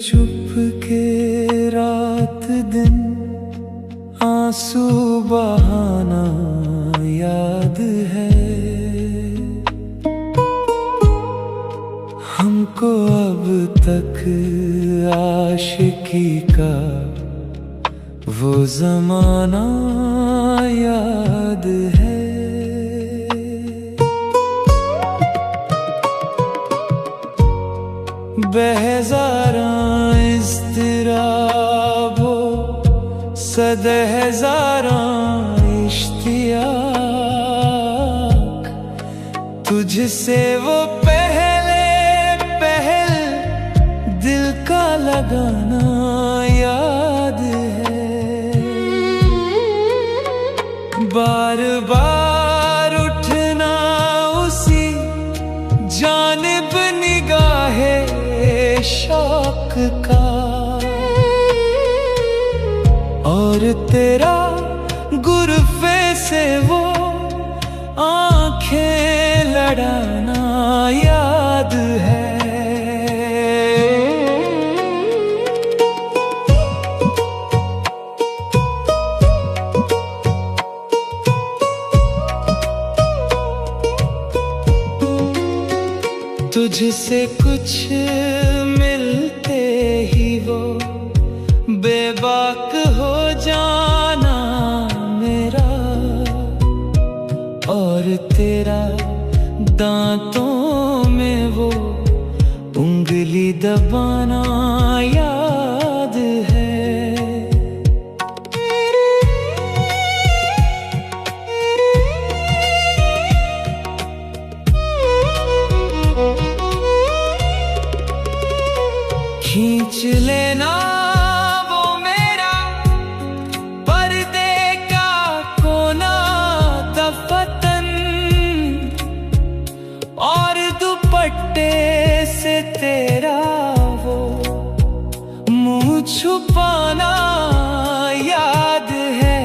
चुप के रात दिन आंसू बहाना याद है हमको। अब तक आशिकी का वो जमाना याद है। बेहज़ारां इज़्तिराबो सदहज़ारां इश्तियाक, तुझसे वो पहल दिल का लगाना याद है। बार बार उठना उसी जानिब निगाहे शौक का, और तेरा गुरफे से वो आंखें लड़ाना याद है। तुझसे कुछ मिलते ही वो बेबाक हो जाना मेरा, और तेरा दांतों में वो उंगली दबाना याद है। खींच लेना वो मेरा पर्दे का कोना दफतन, और दुपट्टे से तेरा वो मुंह छुपाना याद है।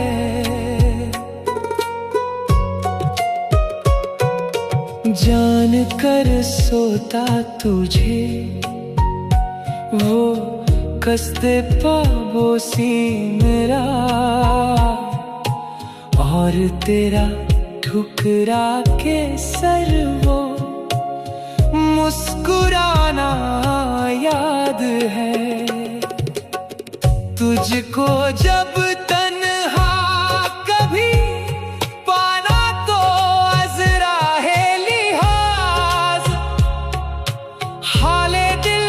जान कर सोता तुझे वो कस्ते पाबोसी मेरा, और तेरा ठुकरा के सर वो मुस्कुराना याद है। तुझको जब तन्हा कभी पाना तो अज़रा है लिहाज, हाले दिल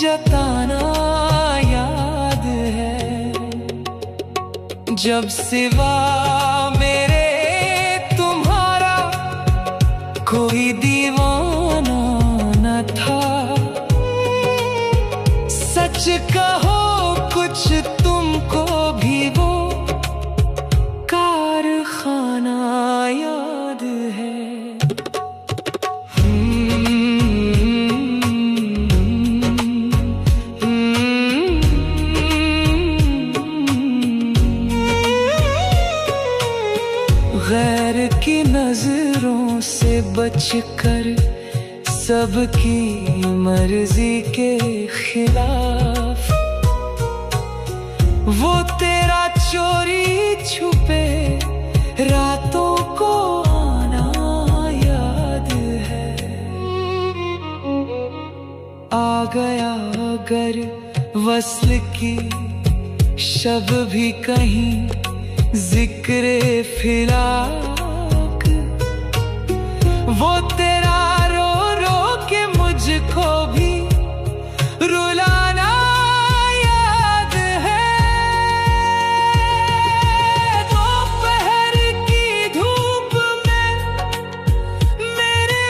जताना याद है। जब सिवा मेरे तुम्हारा कोई दीवाना न था, सच कहो कुछ तुमको भी वो कारखाना याद है। गैर की नजरों से बचकर सबकी मर्जी के खिलाफ, वो तेरा चोरी छुपे रातों को आना याद है। आ गया अगर वस्ल की शब भी कहीं जिक्रे फिराक, वो तेरा रो रो के मुझको भी रुलाना याद है। दोपहर की धूप में मेरे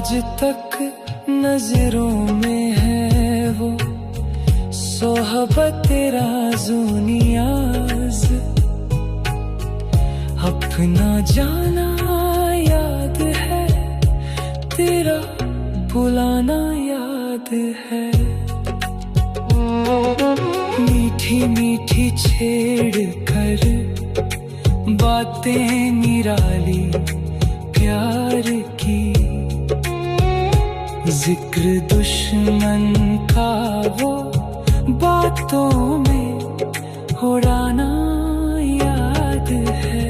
आज तक नजरों में है वो सोहबत राज़ोनियाज़, अपना जाना याद है, तेरा बुलाना याद है। मीठी मीठी छेड़ कर बातें निराली प्यार की, जिक्र दुश्मन का वो बातों में उड़ाना याद है।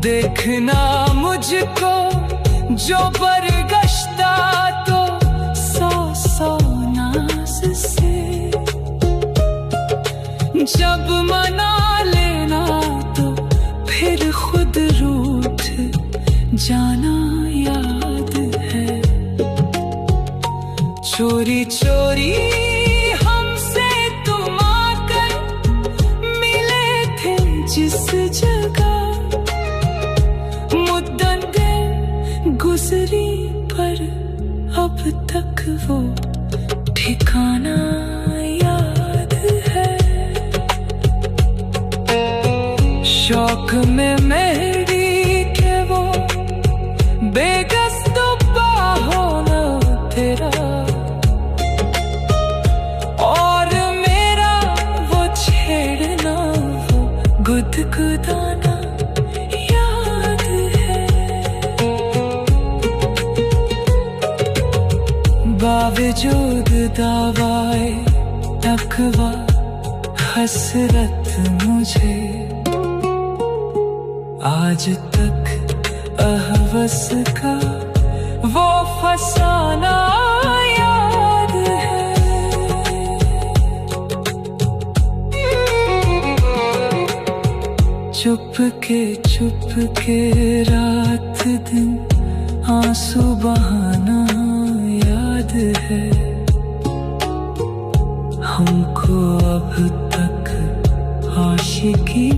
देखना मुझको जो बरगश्ता तो सौ सौ नाज़ से, जब मना लेना तो फिर खुद रूठ जाना याद है। चोरी चोरी हमसे तुम आकर मिले थे जिस जगह, मुद्दतें गुजरी पर अब तक वो ठिकाना याद है। शौक में मेरी के वो बेगस दुबा होना तेरा, और मेरा वो छेड़ना वो गुदगुदाना याद है। बावजूद दावाए तकवा हसरत मुझे, आज तक अहवस का वो फसाना याद है। चुप के रात दिन आंसू बहाना याद है। हमको अब तक आशिकी